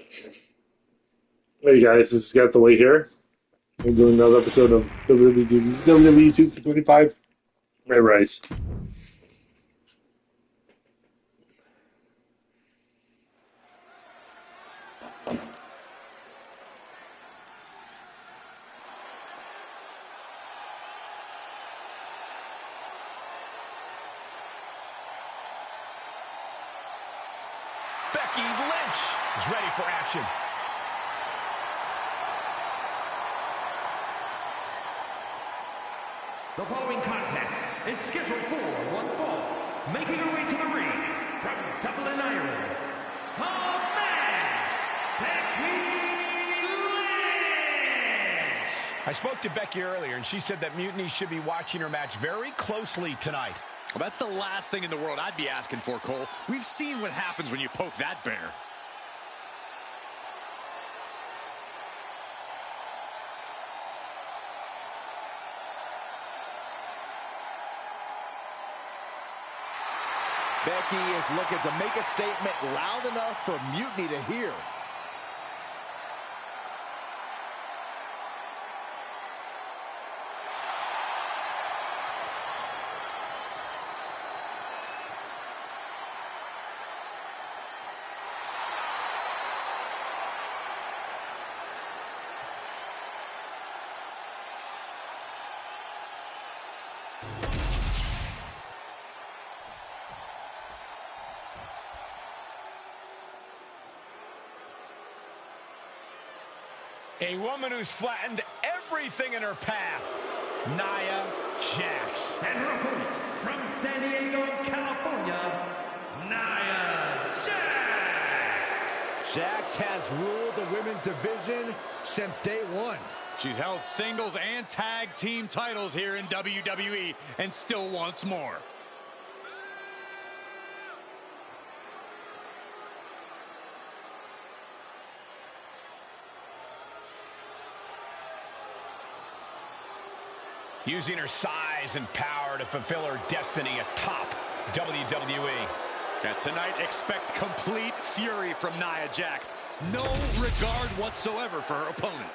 Hey guys, this is Got the Way here. We're doing another episode of WWE2K25 MyRISE. Becky Lynch is ready for action. The following contest is scheduled for one fall. Making her way to the ring from Dublin, Ireland, the man, Becky Lynch. I spoke to Becky earlier, and she said that Mutiny should be watching her match very closely tonight. Well, that's the last thing in the world I'd be asking for, Cole. We've seen what happens when you poke that bear. Becky is looking to make a statement loud enough for Mutiny to hear. A woman who's flattened everything in her path, Nia Jax. And her opponent from San Diego, California, Nia Jax. Jax has ruled the women's division since day one. She's held singles and tag team titles here in WWE and still wants more. Using her size and power to fulfill her destiny atop WWE. And tonight, expect complete fury from Nia Jax. No regard whatsoever for her opponent.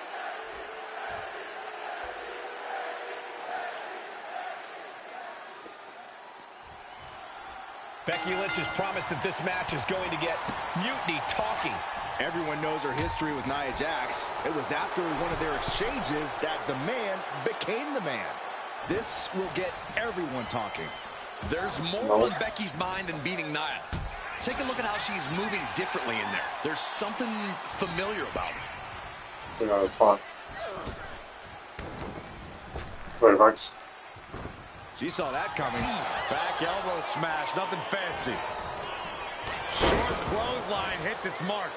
Becky Lynch has promised that this match is going to get Mutiny talking. Everyone knows her history with Nia Jax. It was after one of their exchanges that the man became the man. This will get everyone talking. There's more on Becky's mind than beating Nia. Take a look at how she's moving differently in there. There's something familiar about it. It's fine. Wait, Max. She saw that coming. Back elbow smash, nothing fancy. Short clothesline hits its mark.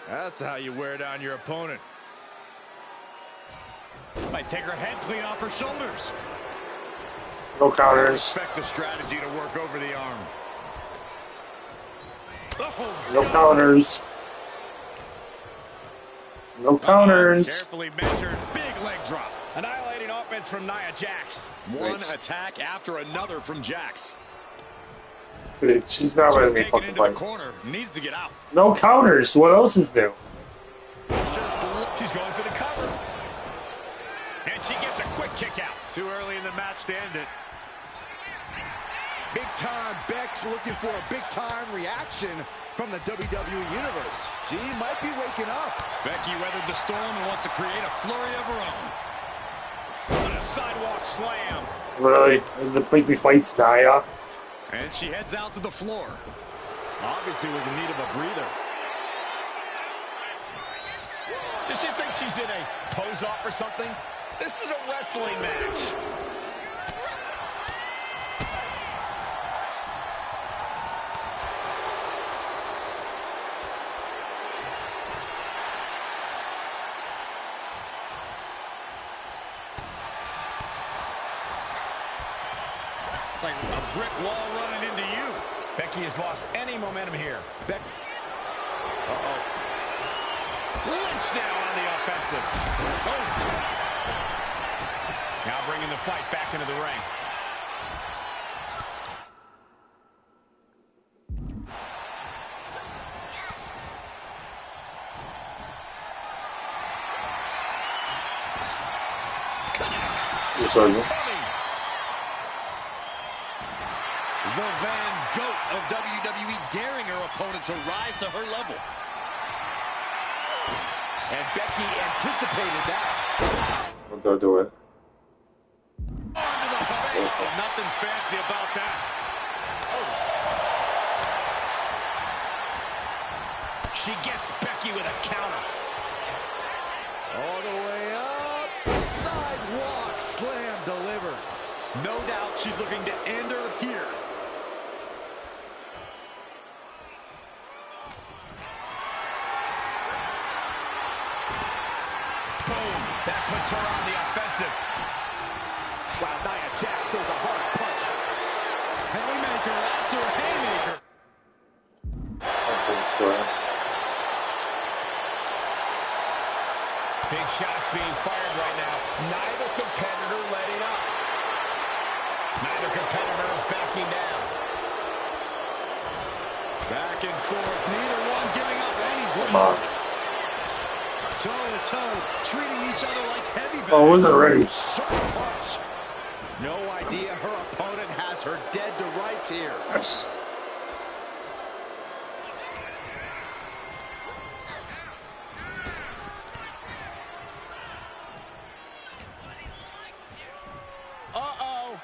That's how you wear down your opponent. Might take her head clean off her shoulders. No counters. Expect the strategy to work over the arm. Oh, No counters. No counters. Carefully measured, big leg drop. Annihilating offense from Nia Jax. One attack after another from Jax. Dude, she's not letting me Taken fucking into the fight. corner, needs to get out. No counters. What else is new? She's going for the cover. And she gets a quick kick out. Too early in the match to end it. Big time Beck's looking for a big time reaction from the WWE Universe. She might be waking up. Becky weathered the storm and wants to create a flurry of her own. On a sidewalk slam. Really? The Pinky fights Nia? And she heads out to the floor. Obviously was in need of a breather. Does she think she's in a pose-off or something? This is a wrestling match. Like a brick wall running into you. Becky has lost any momentum here. Lynch now on the offensive. Oh. Now bringing the fight back into the ring. Sergeant. The Van Goat of WWE daring her opponent to rise to her level. And Becky anticipated that. Don't do it. Onto the face. Oh, nothing fancy about that. Oh. She gets Becky with a counter. All the way up. Sidewalk slam delivered. No doubt she's looking to end her here. Boom. That puts her on the offensive. Wow, Nia Jax throws a hard punch. Haymaker after haymaker. Big shots being fired right now. Neither competitor letting up. Neither competitor is backing down. Back and forth. Neither one giving up any Come on. Toe-to-toe, treating each other like heavy bags. Oh, was it ready? Punch. No idea her opponent has her dead to rights here. Yes. Uh-oh.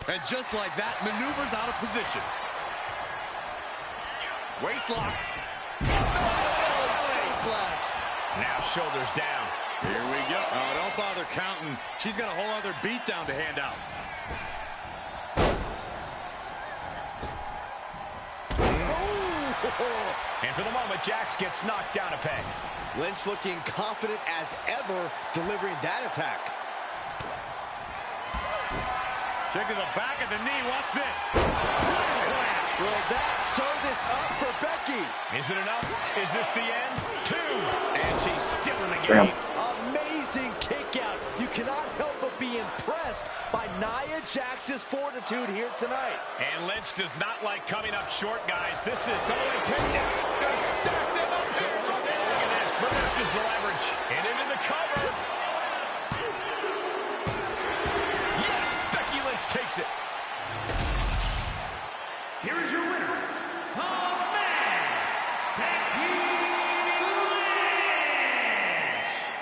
And just like that, maneuvers out of position. Waistlock. Now shoulders down. Here we go. Oh, don't bother counting. She's got a whole other beatdown to hand out. And for the moment, Jax gets knocked down a peg. Lynch looking confident as ever, delivering that attack. Kick to the back of the knee. Watch this. Will that serve this up for Becky? Is it enough? Is this the end? 2. And she's still in the Damn. game. Amazing kick out. You cannot help but be impressed by Nia Jax's fortitude here tonight. And Lynch does not like coming up short, guys. This is going to take down. Gonna stack them up. Look at this. Reverses the leverage. And into the cover. Yes, Becky Lynch takes it. Here is your winner, the man,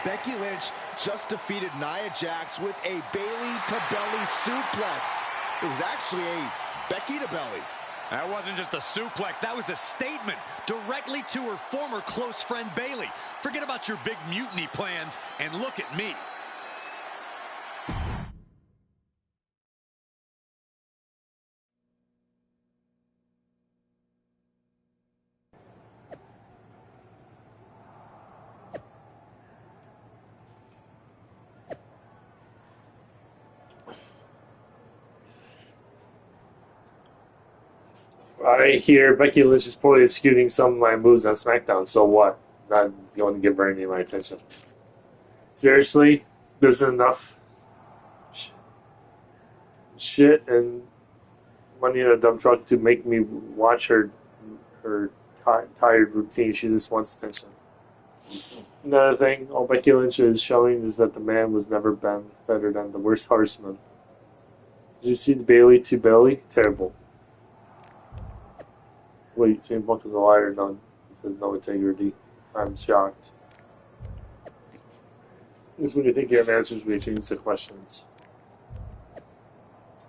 Becky Lynch. Becky Lynch just defeated Nia Jax with a Bayley to belly suplex. It was actually a Becky to belly. That wasn't just a suplex. That was a statement directly to her former close friend, Bayley. Forget about your big mutiny plans and look at me. I hear Becky Lynch is poorly executing some of my moves on SmackDown, so what? Not going to give her any of my attention. Seriously? There's enough shit and money in a dump truck to make me watch her tired routine. She just wants attention. Another thing, all Becky Lynch is showing is that the man was never been better than the worst horseman. Did you see the Bayley to belly? Terrible. Wait, CM Punk is a liar. None. He says no integrity. I'm shocked. Just when you think you have answers, we change the questions.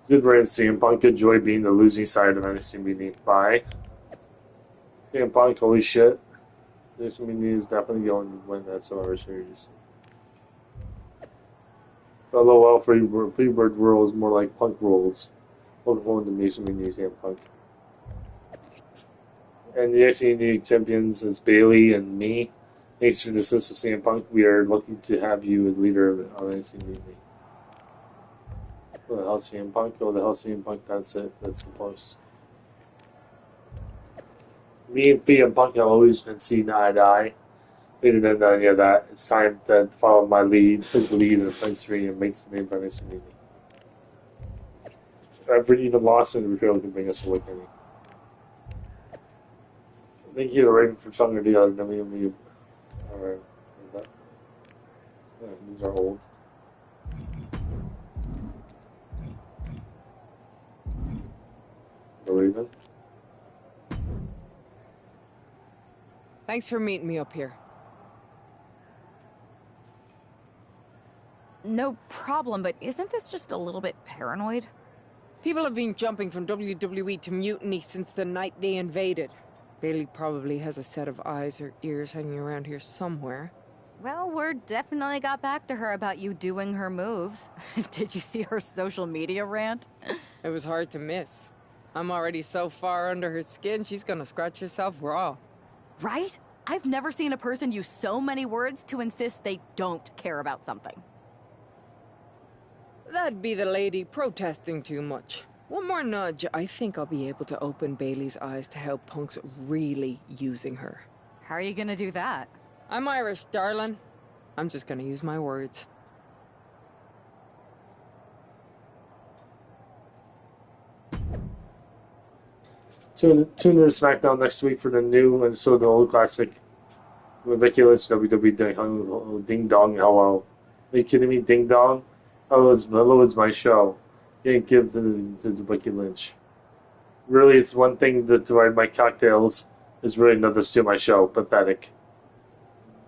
Good reign, CM Punk. Enjoy being the losing side of NXT Mutiny. Bye. CM Punk, holy shit. NXT Mutiny is definitely going to win that Survivor Series. LOL, Freebird rules more like Punk rules. Looking forward to NXT Mutiny, CM Punk. And the NXT Mutiny champions is Bayley and me. Thanks to the assist of CM Punk. We are lucky to have you as leader of NXT Mutiny. What the hell, CM Punk? Oh, the hell, CM Punk? That's it. That's the post. Me and CM Punk have always been seen eye to eye. We didn't end any of that. It's time to follow my lead, his lead in the Prince 3 and makes the name for NXT Mutiny. I've even lost in the reveal can bring us a awakening. Thank you to Raven for stronger deal than WWE. Alright. Yeah, these are old. Raven. Thanks for meeting me up here. No problem, but isn't this just a little bit paranoid? People have been jumping from WWE to Mutiny since the night they invaded. Bayley probably has a set of eyes or ears hanging around here somewhere. Well, word definitely got back to her about you doing her moves. Did you see her social media rant? It was hard to miss. I'm already so far under her skin, she's gonna scratch herself raw. Right? I've never seen a person use so many words to insist they don't care about something. That'd be the lady protesting too much. One more nudge, I think I'll be able to open Bayley's eyes to how Punk's really using her. How are you gonna do that? I'm Irish, darling. I'm just gonna use my words. Tune in to SmackDown next week for the new and so the old classic. Ridiculous WWE Ding Dong Hello. Are you kidding me? Ding Dong? Hello is my show. You didn't give to Becky Lynch. Really, it's one thing to ride my cocktails. It's really another to steal my show. Pathetic.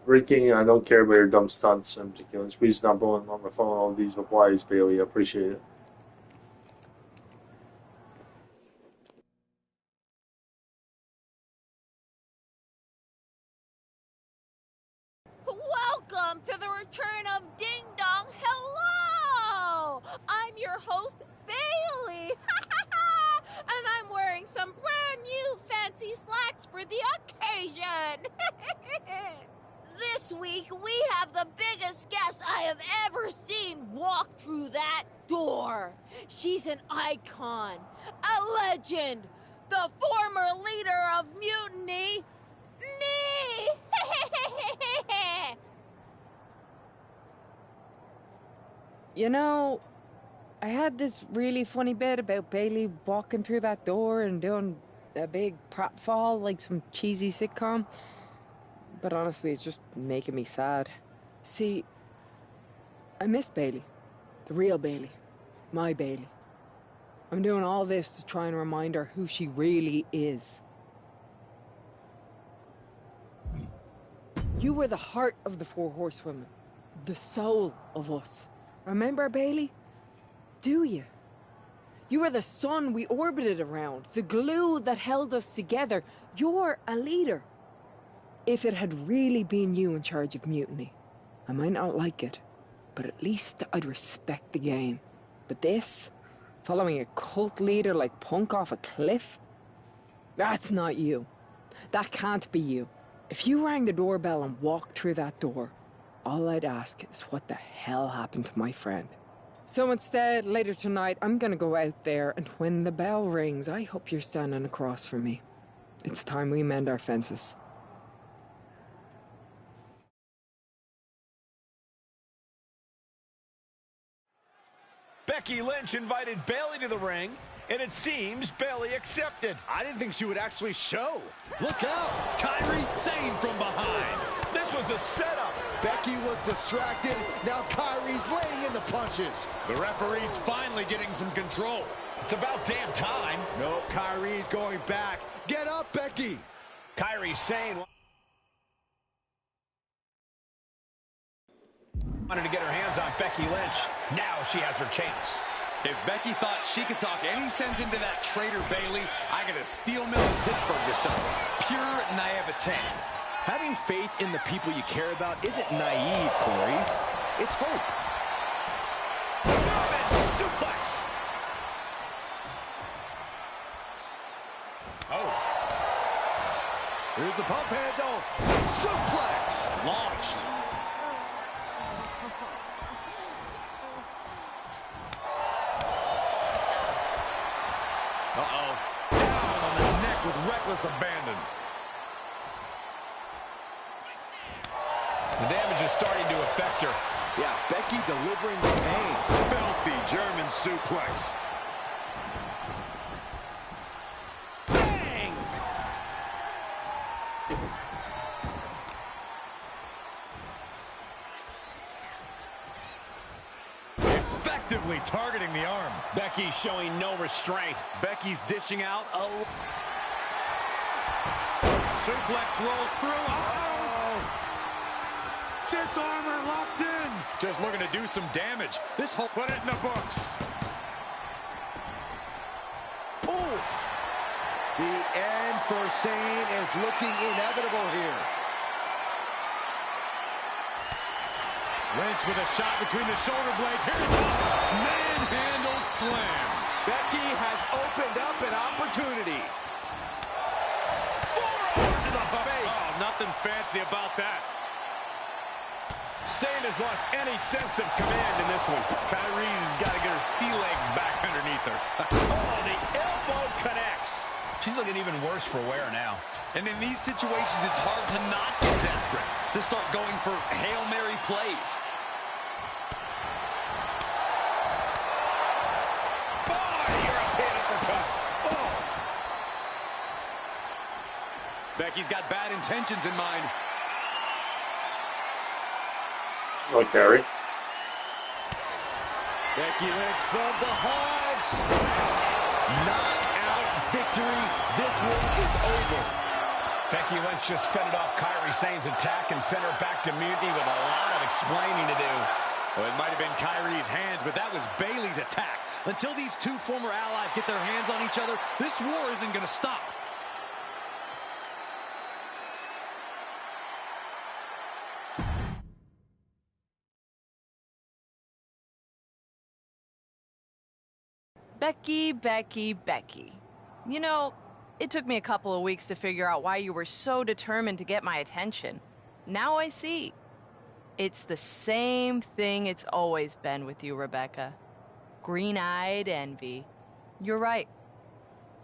Breaking, I don't care about your dumb stunts. I'm ridiculous. Please not blowing on my phone all these replies, Bayley. I appreciate it. Welcome to the return of Ding Dong Hello! I'm your host, Bayley. And I'm wearing some brand new fancy slacks for the occasion. This week, we have the biggest guest I have ever seen walk through that door. She's an icon, a legend, the former leader of Mutiny, me! You know, I had this really funny bit about Bayley walking through that door and doing a big pratfall like some cheesy sitcom. But honestly, it's just making me sad. See, I miss Bayley. The real Bayley. My Bayley. I'm doing all this to try and remind her who she really is. You were the heart of the Four Horsewomen. The soul of us. Remember, Bayley? Do you? You were the sun we orbited around. The glue that held us together. You're a leader. If it had really been you in charge of Mutiny, I might not like it, but at least I'd respect the game. But this, following a cult leader like Punk off a cliff, that's not you. That can't be you. If you rang the doorbell and walked through that door, all I'd ask is what the hell happened to my friend. So instead, later tonight, I'm gonna go out there, and when the bell rings, I hope you're standing across from me. It's time we mend our fences. Becky Lynch invited Bayley to the ring, and it seems Bayley accepted. I didn't think she would actually show. Look out. Kairi Sane from behind. This was a setup. Becky was distracted. Now Kairi's laying in the punches. The referee's finally getting some control. It's about damn time. Nope, Kairi's going back. Get up, Becky. Kairi Sane wanted to get her hands on Becky Lynch. Now she has her chance. If Becky thought she could talk any sense into that traitor Bayley, I got a steel mill in Pittsburgh to sell her. Pure naivete. Having faith in the people you care about isn't naive, Corey. It's hope. German suplex. Oh. Here's the pump handle. Suplex. Launched. Uh-oh. Down on the neck with reckless abandon. The damage is starting to affect her. Yeah, Becky delivering the pain. Filthy German suplex. Effective aggressively targeting the arm. Becky showing no restraint. Becky's dishing out a... Suplex rolls through. Oh! Disarmer locked in. Just looking to do some damage. This whole... Put it in the books. Oof. The end for Sane is looking inevitable here. Lynch with a shot between the shoulder blades. Here it comes. Manhandle slam. Becky has opened up an opportunity. Forearm to the face. Oh, nothing fancy about that. Sane has lost any sense of command in this one. Kyrie's got to get her sea legs back underneath her. Oh, the elbow connects. She's looking even worse for wear now. And in these situations, it's hard to not get desperate, to start going for Hail Mary plays. European uppercut. Oh. Becky's got bad intentions in mind. No carry. Becky Lynch from behind. Knockout victory. This one is over. Becky Lynch just fended off Kairi Sane's attack and sent her back to Mutiny with a lot of explaining to do. Well, it might have been Kyrie's hands, but that was Bayley's attack. Until these two former allies get their hands on each other, this war isn't going to stop. Becky, Becky, Becky. You know, it took me a couple of weeks to figure out why you were so determined to get my attention. Now I see. It's the same thing it's always been with you, Rebecca. Green-eyed envy. You're right.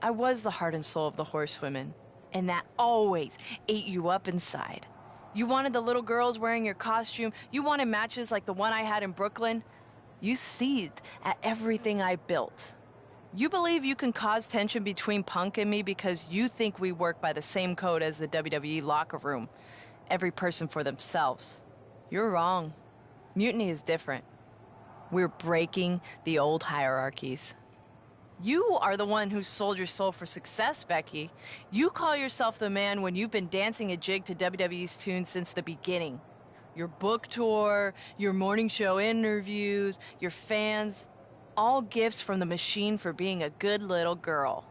I was the heart and soul of the Horsewomen, and that always ate you up inside. You wanted the little girls wearing your costume. You wanted matches like the one I had in Brooklyn. You seethed at everything I built. You believe you can cause tension between Punk and me because you think we work by the same code as the WWE locker room. Every person for themselves. You're wrong. Mutiny is different. We're breaking the old hierarchies. You are the one who sold your soul for success, Becky. You call yourself the man when you've been dancing a jig to WWE's tune since the beginning. Your book tour, your morning show interviews, your fans, all gifts from the machine for being a good little girl.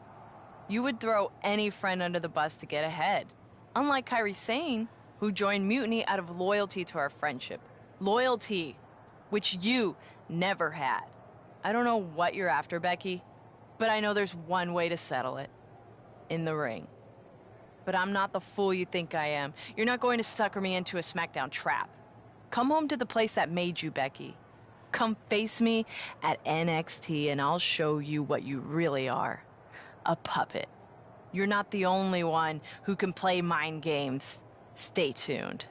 You would throw any friend under the bus to get ahead. Unlike Kairi Sane, who joined Mutiny out of loyalty to our friendship. Loyalty, which you never had. I don't know what you're after, Becky, but I know there's one way to settle it. In the ring. But I'm not the fool you think I am. You're not going to sucker me into a SmackDown trap. Come home to the place that made you, Becky. Come face me at NXT and I'll show you what you really are. A puppet. You're not the only one who can play mind games. Stay tuned.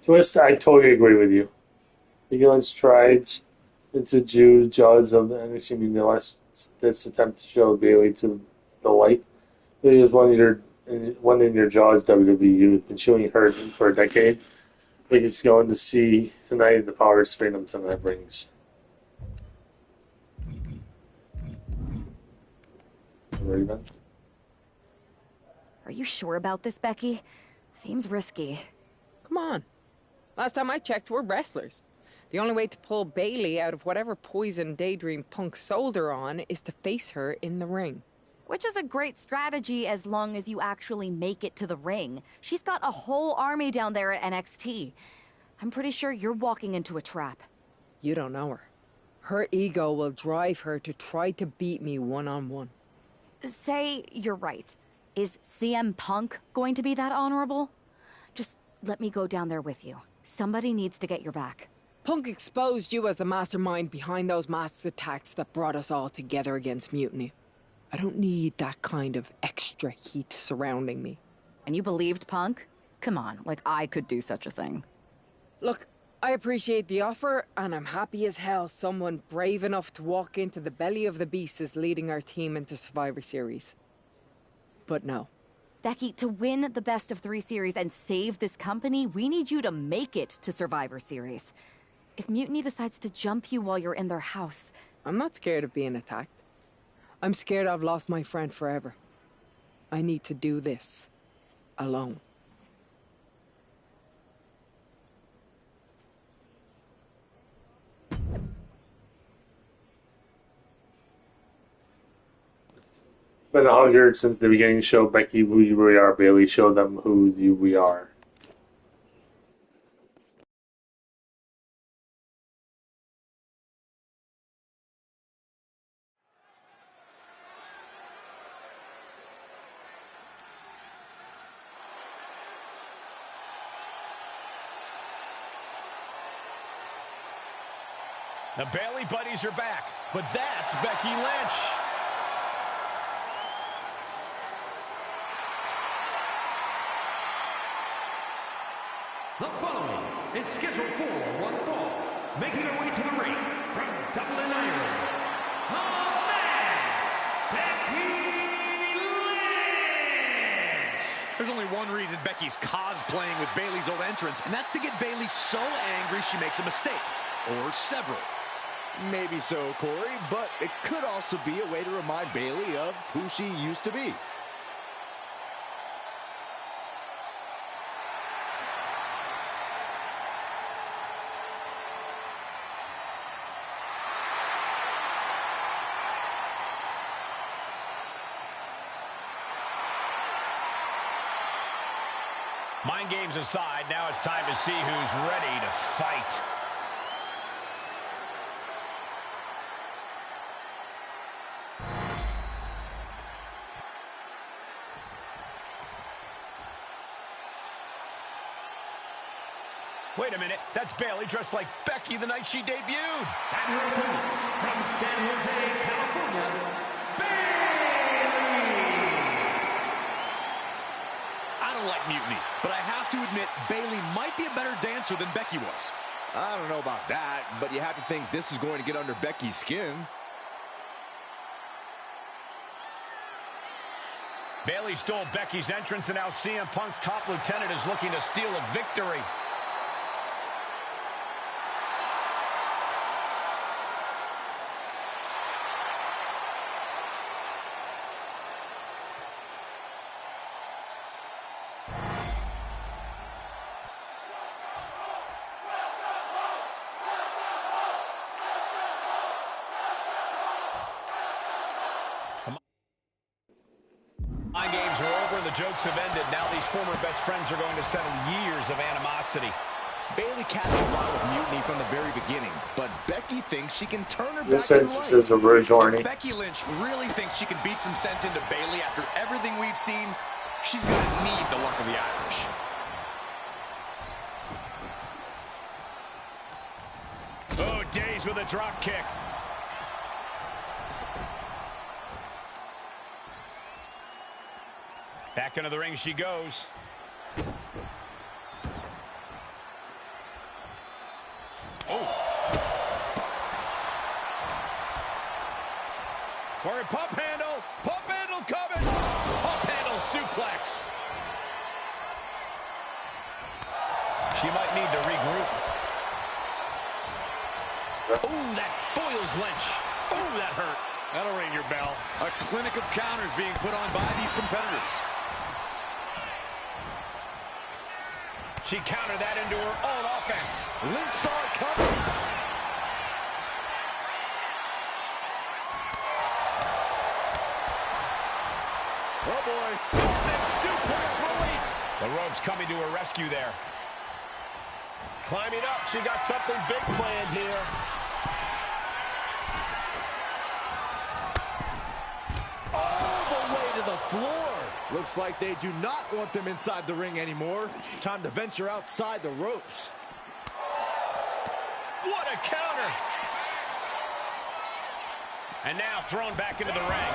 Twist, I totally agree with you. Becky Lynch tried into jaws of the NXT Mutiny last this attempt to show Bayley to the light. It is one in your jaws, WWE. You've been chewing her for a decade. I think it's going to see tonight the power of Phantom tonight brings. Ready, Ben? Are you sure about this, Becky? Seems risky. Come on. Last time I checked, we're wrestlers. The only way to pull Bayley out of whatever poison daydream Punk sold her on is to face her in the ring. Which is a great strategy as long as you actually make it to the ring. She's got a whole army down there at NXT. I'm pretty sure you're walking into a trap. You don't know her. Her ego will drive her to try to beat me one-on-one. Say you're right. Is CM Punk going to be that honorable? Just let me go down there with you. Somebody needs to get your back. Punk exposed you as the mastermind behind those masked attacks that brought us all together against Mutiny. I don't need that kind of extra heat surrounding me. And you believed Punk? Come on, like I could do such a thing. Look, I appreciate the offer, and I'm happy as hell someone brave enough to walk into the belly of the beast is leading our team into Survivor Series. But no, Becky, to win the best of 3 series and save this company, we need you to make it to Survivor Series. If Mutiny decides to jump you while you're in their house... I'm not scared of being attacked. I'm scared I've lost my friend forever. I need to do this alone. Been a hundred since the beginning. Show Becky who you really are, Bayley. Show them who we are. The Bayley buddies are back, but that's Becky Lynch. The following is scheduled for one fall, making her way to the ring from Dublin, Ireland, the man, Becky Lynch! There's only one reason Becky's cosplaying with Bayley's old entrance, and that's to get Bayley so angry she makes a mistake. Or several. Maybe so, Corey, but it could also be a way to remind Bayley of who she used to be. Mind games aside, now it's time to see who's ready to fight. Wait a minute, that's Bayley dressed like Becky the night she debuted. And her opponent from San Jose, California, Bayley! I don't like Mutiny, but I have to admit Bayley might be a better dancer than Becky was. I don't know about that, but you have to think this is going to get under Becky's skin. Bayley stole Becky's entrance, and now CM Punk's top lieutenant is looking to steal a victory. My games are over and the jokes have ended. Now these former best friends are going to settle years of animosity. Bayley catches a lot with Mutiny from the very beginning, but Becky thinks she can turn her This back into entrance life. is a very horny. If Becky Lynch really thinks she can beat some sense into Bayley after everything we've seen, she's going to need the luck of the Irish. Oh, Days with a drop kick. Back into the ring she goes. Oh. Corey, pump handle coming. Pump handle suplex. She might need to regroup. Oh, that foils Lynch. Oh, that hurt. That'll ring your bell. A clinic of counters being put on by these competitors. She countered that into her own offense. Lynch saw it coming. Oh, boy. German suplex released. The ropes coming to her rescue there. Climbing up. She got something big planned here. All the way to the floor. Looks like they do not want them inside the ring anymore. Time to venture outside the ropes. What a counter. And now thrown back into the ring.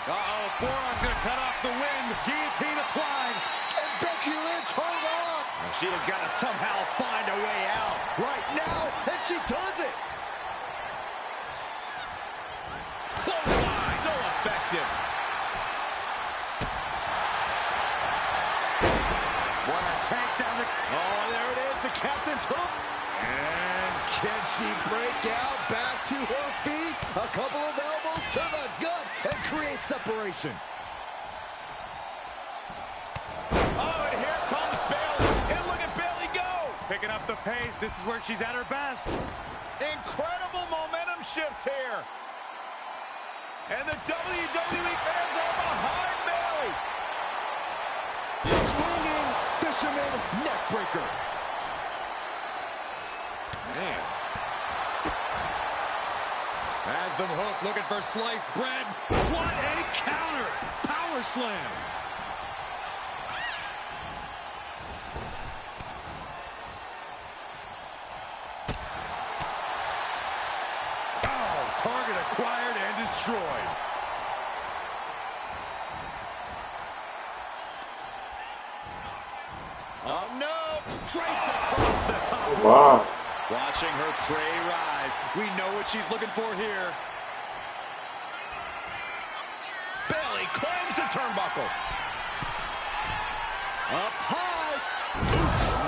Uh-oh, forearm going to cut off the wind. Guillotine applied. And Becky Lynch, hold on. She has got to somehow find a way out. Right now, and she does it. Clothesline. So effective. And can she break out back to her feet? A couple of elbows to the gut and create separation. Oh, and here comes Bayley. And look at Bayley go. Picking up the pace. This is where she's at her best. Incredible momentum shift here. And the WWE fans are behind Bayley. Swinging fisherman neckbreaker. Man. Has them hooked, looking for sliced bread. What a counter! Power slam. Oh, target acquired and destroyed. Oh no! Straight across the top. Wow. Watching her prey rise. We know what she's looking for here. Bayley claims the turnbuckle. Up high.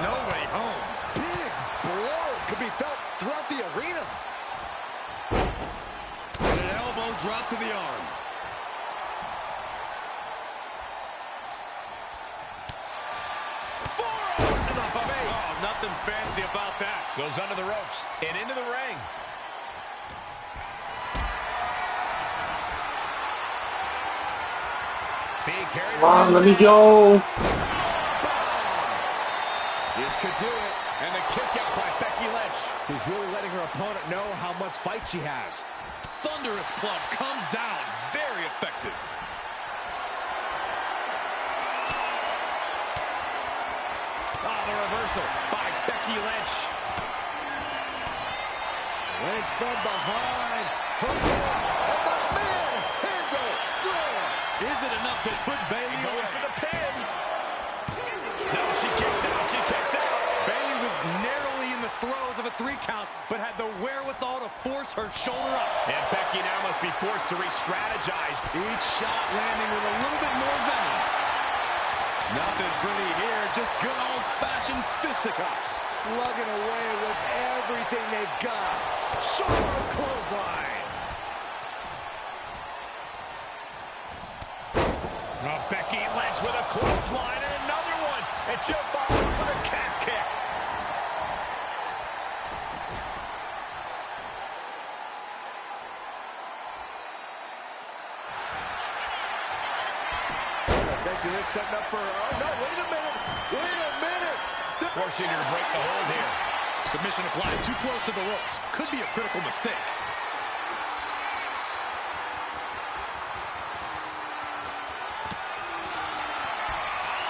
No way home. Big blow could be felt throughout the arena. And an elbow drop to the arm. Forearm to the face. Oh, nothing fancy about that. Goes under the ropes and into the ring. Being carried. Come on, let me go. This could do it. And the kick out by Becky Lynch. She's really letting her opponent know how much fight she has. Thunderous club comes down. Very effective. Oh, the reversal by Becky Lynch. Lynch from behind. Hook in. And the manhandle slam. Is it enough to put Bayley Going away? for the pin. No, she kicks out. She kicks out. Bayley was narrowly in the throes of a 3 count, but had the wherewithal to force her shoulder up. And Becky now must be forced to re-strategize. Each shot landing with a little bit more venom. Nothing pretty here, just good old-fashioned fisticuffs. Slugging away with everything they've got. Sharp clothesline. Becky Lynch with a clothesline and another one. And she'll follow up with a calf kick. Becky Lynch setting up for her. Oh, no, wait a minute. Wait a minute. Forcing her to break the hold here. Submission applied too close to the ropes. Could be a critical mistake.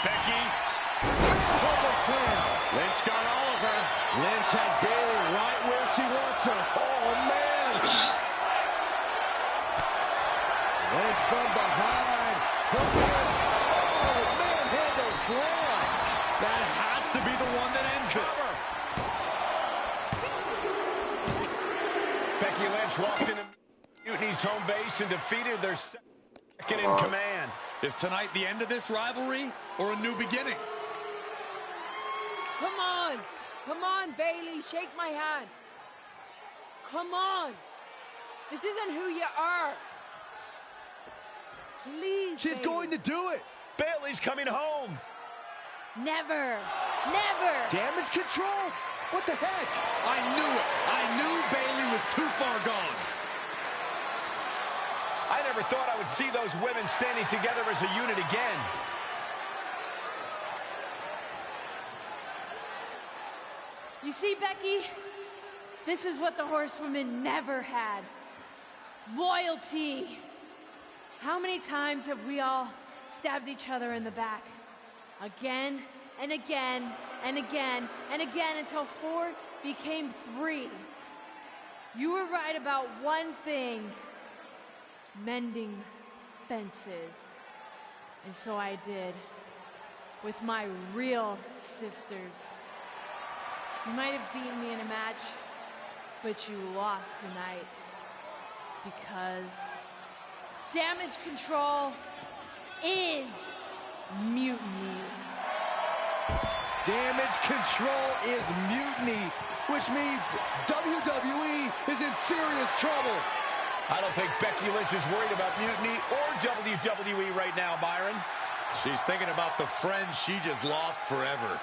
Becky. Manhandle slam. Lynch got all of her. Lynch has Bayley right where she wants her. Oh, man. Lynch from behind. Hook in. Oh, manhandle slam. That has to be the one that ends this. Becky Lynch walked into Mutiny's home base and defeated their second in command. Is tonight the end of this rivalry or a new beginning? Come on! Come on, Bayley, shake my hand. Come on! This isn't who you are. Please, She's Bayley. going to do it. Bayley's coming home. Never! Never! Damage control. What the heck? I knew it. I knew Bayley was too far gone. I never thought I would see those women standing together as a unit again. You see, Becky, this is what the horsewomen never had. Loyalty. How many times have we all stabbed each other in the back? Again and again and again and again until 4 became 3. You were right about one thing. Mending fences. And so I did. With my real sisters. You might have beaten me in a match, but you lost tonight. Because damage control is mutiny. Damage control is mutiny, which means WWE is in serious trouble. I don't think Becky Lynch is worried about Mutiny or WWE right now, Byron. She's thinking about the friends she just lost forever.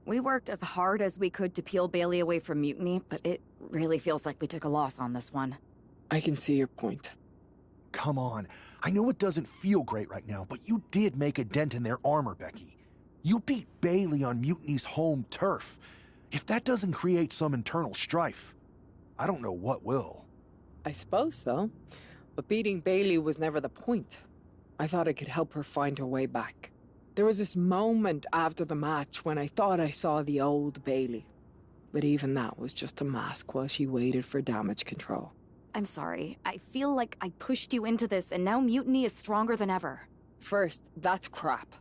We worked as hard as we could to peel Bayley away from Mutiny, but it really feels like we took a loss on this one. I can see your point. Come on. I know it doesn't feel great right now, but you did make a dent in their armor, Becky. You beat Bayley on Mutiny's home turf. If that doesn't create some internal strife, I don't know what will. I suppose so. But beating Bayley was never the point. I thought I could help her find her way back. There was this moment after the match when I thought I saw the old Bayley. But even that was just a mask while she waited for damage control. I'm sorry. I feel like I pushed you into this, and now Mutiny is stronger than ever. First, that's crap.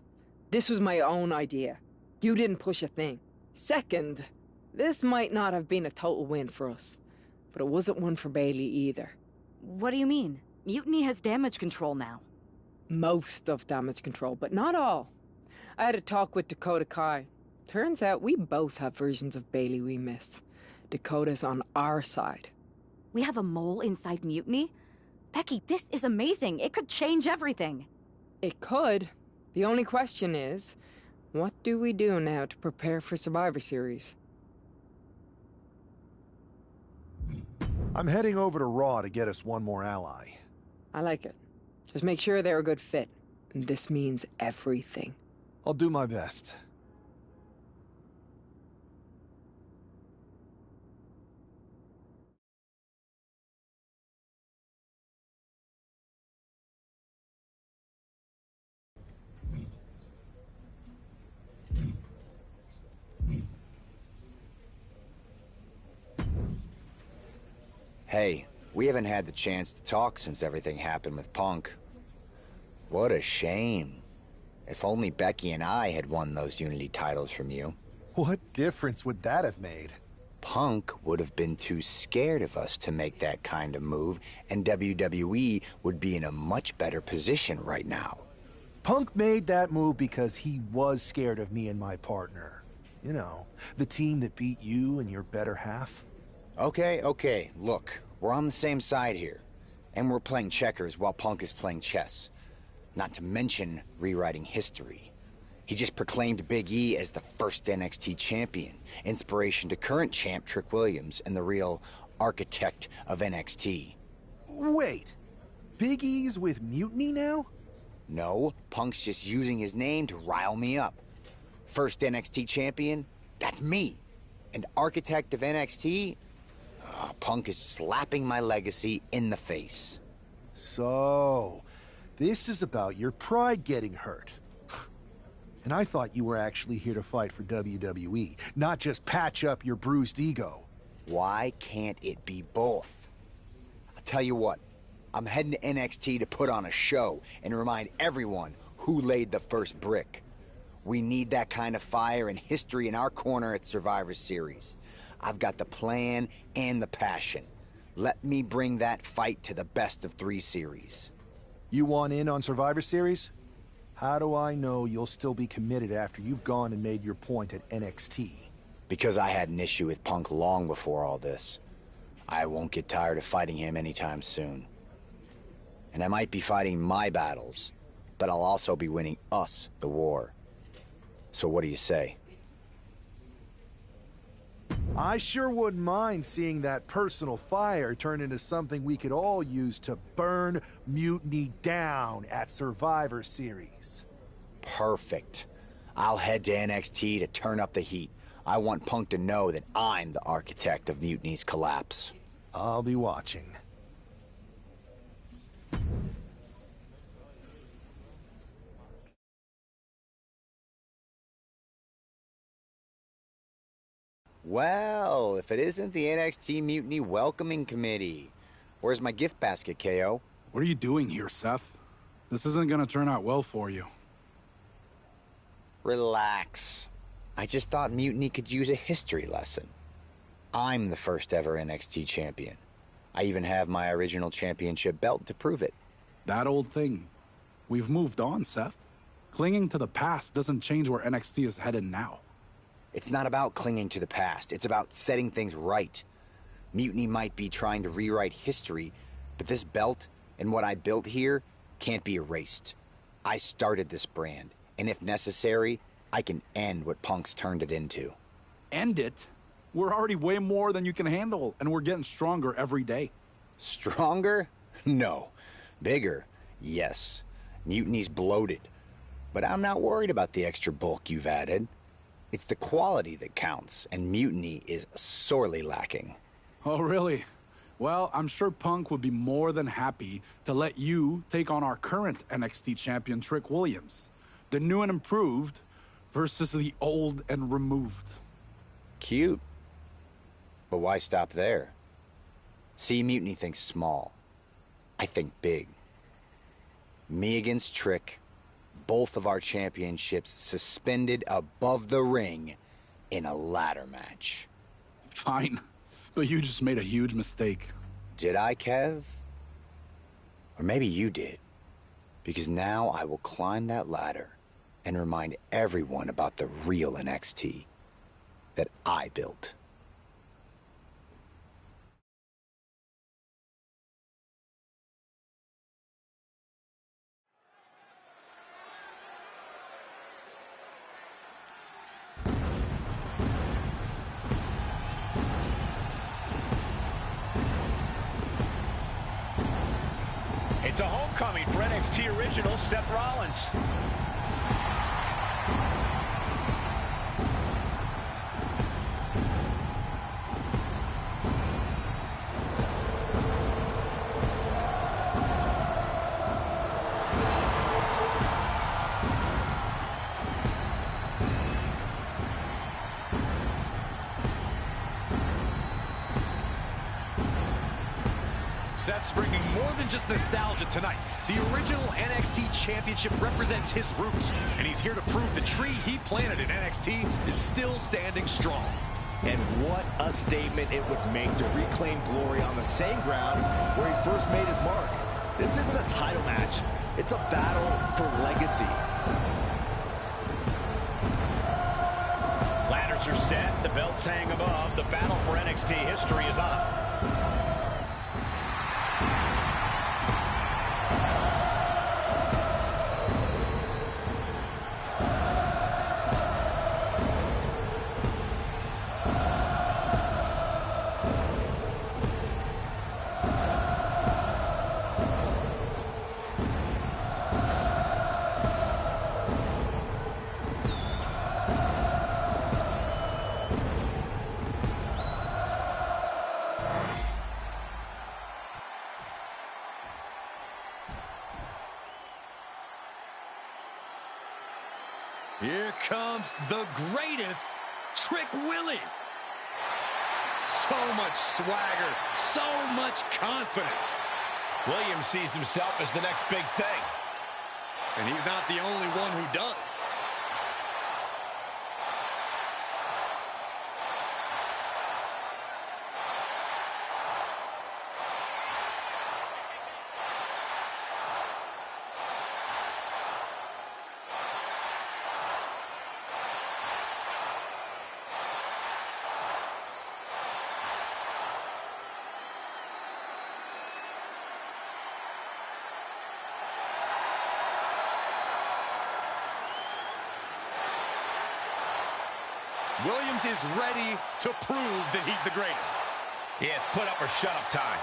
This was my own idea. You didn't push a thing. Second, this might not have been a total win for us, but it wasn't one for Bayley either. What do you mean? Mutiny has damage control now. Most of damage control, but not all. I had a talk with Dakota Kai. Turns out we both have versions of Bayley we miss. Dakota's on our side. We have a mole inside Mutiny? Becky, this is amazing. It could change everything. It could. The only question is, what do we do now to prepare for Survivor Series? I'm heading over to Raw to get us one more ally. I like it. Just make sure they're a good fit. And this means everything. I'll do my best. Hey, we haven't had the chance to talk since everything happened with Punk. What a shame. If only Becky and I had won those Unity titles from you. What difference would that have made? Punk would have been too scared of us to make that kind of move, and WWE would be in a much better position right now. Punk made that move because he was scared of me and my partner. You know, the team that beat you and your better half. Okay, look, we're on the same side here. And we're playing checkers while Punk is playing chess. Not to mention rewriting history. He just proclaimed Big E as the first NXT champion, inspiration to current champ Trick Williams and the real architect of NXT. Wait, Big E's with Mutiny now? No, Punk's just using his name to rile me up. First NXT champion? That's me. And architect of NXT? Punk is slapping my legacy in the face. So, this is about your pride getting hurt. And I thought you were actually here to fight for WWE, not just patch up your bruised ego. Why can't it be both? I'll tell you what, I'm heading to NXT to put on a show and remind everyone who laid the first brick. We need that kind of fire and history in our corner at Survivor Series. I've got the plan and the passion. Let me bring that fight to the best of 3 series. You want in on Survivor Series? How do I know you'll still be committed after you've gone and made your point at NXT? Because I had an issue with Punk long before all this. I won't get tired of fighting him anytime soon. And I might be fighting my battles, but I'll also be winning us the war. So what do you say? I sure wouldn't mind seeing that personal fire turn into something we could all use to burn Mutiny down at Survivor Series. Perfect. I'll head to NXT to turn up the heat. I want Punk to know that I'm the architect of Mutiny's collapse. I'll be watching. Well, if it isn't the NXT Mutiny Welcoming Committee. Where's my gift basket, KO? What are you doing here, Seth? This isn't gonna turn out well for you. Relax. I just thought Mutiny could use a history lesson. I'm the first ever NXT champion. I even have my original championship belt to prove it. That old thing. We've moved on, Seth. Clinging to the past doesn't change where NXT is headed now. It's not about clinging to the past. It's about setting things right. Mutiny might be trying to rewrite history, but this belt and what I built here can't be erased. I started this brand, and if necessary, I can end what Punk's turned it into. End it? We're already way more than you can handle, and we're getting stronger every day. Stronger? No. Bigger? Yes. Mutiny's bloated. But I'm not worried about the extra bulk you've added. It's the quality that counts, and Mutiny is sorely lacking. Oh, really? Well, I'm sure Punk would be more than happy to let you take on our current NXT champion, Trick Williams. The new and improved versus the old and removed. Cute. But why stop there? See, Mutiny thinks small. I think big. Me against Trick, both of our championships suspended above the ring in a ladder match. Fine, but you just made a huge mistake. Did I, Kev? Or maybe you did. Because now I will climb that ladder and remind everyone about the real NXT that I built. It's a homecoming for NXT original Seth Rollins. Seth's bringing more than just nostalgia tonight. The original NXT Championship represents his roots, and he's here to prove the tree he planted in NXT is still standing strong. And what a statement it would make to reclaim glory on the same ground where he first made his mark. This isn't a title match. It's a battle for legacy. Ladders are set. The belts hang above. The battle for NXT history is on. Here comes the greatest, Trick Willie. So much swagger, so much confidence. Williams sees himself as the next big thing. And he's not the only one who does. Williams is ready to prove that he's the greatest. Yeah, it's put up or shut up time.